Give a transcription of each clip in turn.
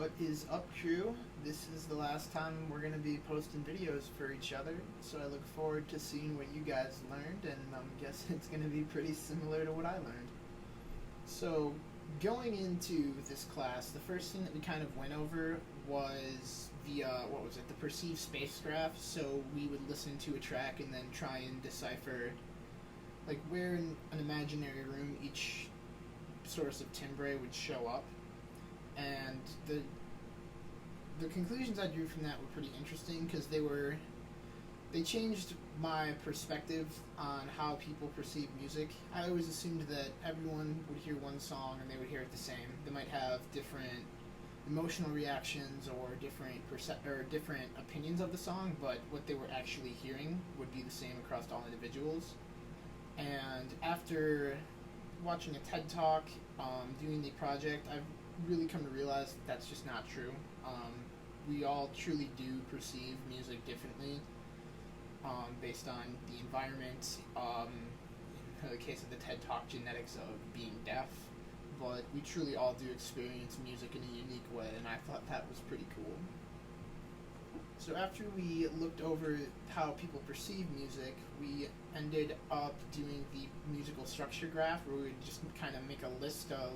What is up, crew? This is the last time we're going to be posting videos for each other, so I look forward to seeing what you guys learned, and I'm guessing it's going to be pretty similar to what I learned. So, going into this class, the first thing that we kind of went over was the perceived spacecraft. So we would listen to a track and then try and decipher, like, where in an imaginary room each source of timbre would show up. And the conclusions I drew from that were pretty interesting because they changed my perspective on how people perceive music. I always assumed that everyone would hear one song and they would hear it the same. They might have different emotional reactions or different opinions of the song, but what they were actually hearing would be the same across all individuals. And after watching a TED Talk, doing the project, I've really come to realize that that's just not true. We all truly do perceive music differently based on the environment, in the case of the TED Talk, genetics of being deaf, but we truly all do experience music in a unique way, and I thought that was pretty cool. So after we looked over how people perceive music, we ended up doing the musical structure graph, where we would just kind of make a list of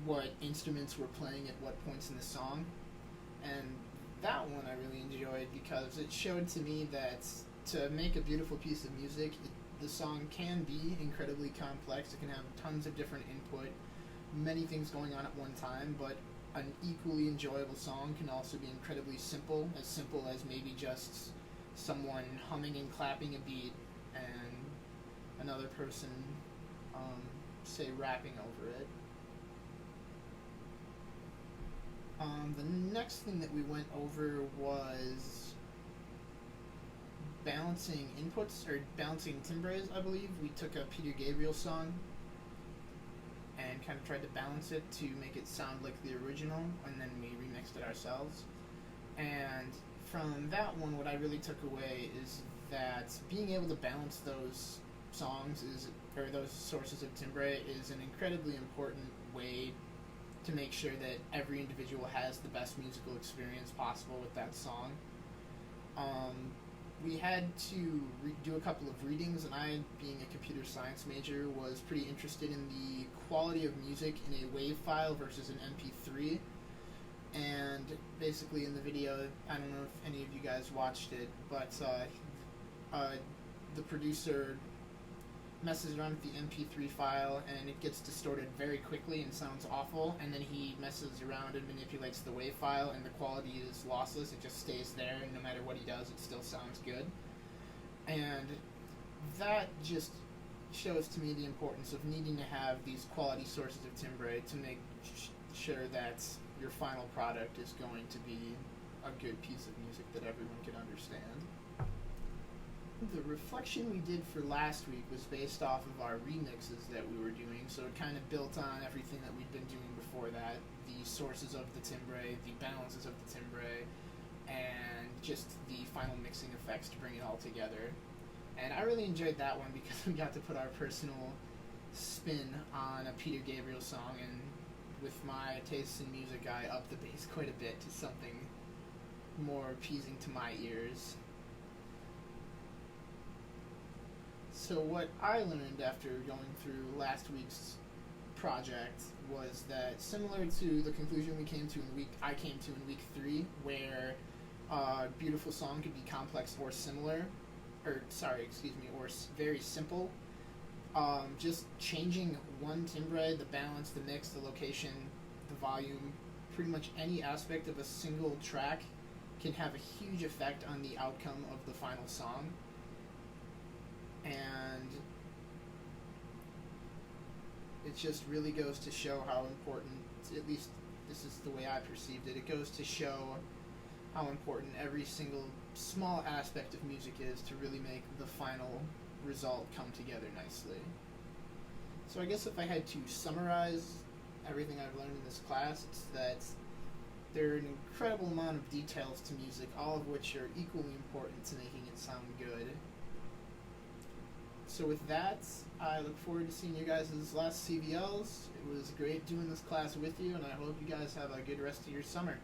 what instruments were playing at what points in the song. And that one I really enjoyed because it showed to me that to make a beautiful piece of music, the song can be incredibly complex. It can have tons of different input, many things going on at one time, but an equally enjoyable song can also be incredibly simple as maybe just someone humming and clapping a beat and another person, say, rapping over it. The next thing that we went over was balancing inputs, or balancing timbres, I believe. We took a Peter Gabriel song and kind of tried to balance it to make it sound like the original, and then we remixed it ourselves. And from that one, what I really took away is that being able to balance those those sources of timbre is an incredibly important way to make sure that every individual has the best musical experience possible with that song. We had to do a couple of readings, and I, being a computer science major, was pretty interested in the quality of music in a WAV file versus an MP3. And basically in the video, I don't know if any of you guys watched it, but the producer messes around with the MP3 file and it gets distorted very quickly and sounds awful, and then he messes around and manipulates the WAV file and the quality is lossless. It just stays there, and no matter what he does, it still sounds good. And that just shows to me the importance of needing to have these quality sources of timbre to make sure that your final product is going to be a good piece of music that everyone can understand. The reflection we did for last week was based off of our remixes that we were doing, so it kind of built on everything that we'd been doing before that, the sources of the timbre, the balances of the timbre, and just the final mixing effects to bring it all together. And I really enjoyed that one because we got to put our personal spin on a Peter Gabriel song, and with my tastes in music, I upped the bass quite a bit to something more appeasing to my ears. So what I learned after going through last week's project was that, similar to the conclusion I came to in week 3, where a beautiful song could be complex or or very simple. Just changing one timbre, the balance, the mix, the location, the volume, pretty much any aspect of a single track can have a huge effect on the outcome of the final song. And it just really goes to show how important, at least this is the way I perceived it, it goes to show how important every single small aspect of music is to really make the final result come together nicely. So I guess if I had to summarize everything I've learned in this class, it's that there are an incredible amount of details to music, all of which are equally important to making it sound good. So with that, I look forward to seeing you guys' last CVLs. It was great doing this class with you, and I hope you guys have a good rest of your summer.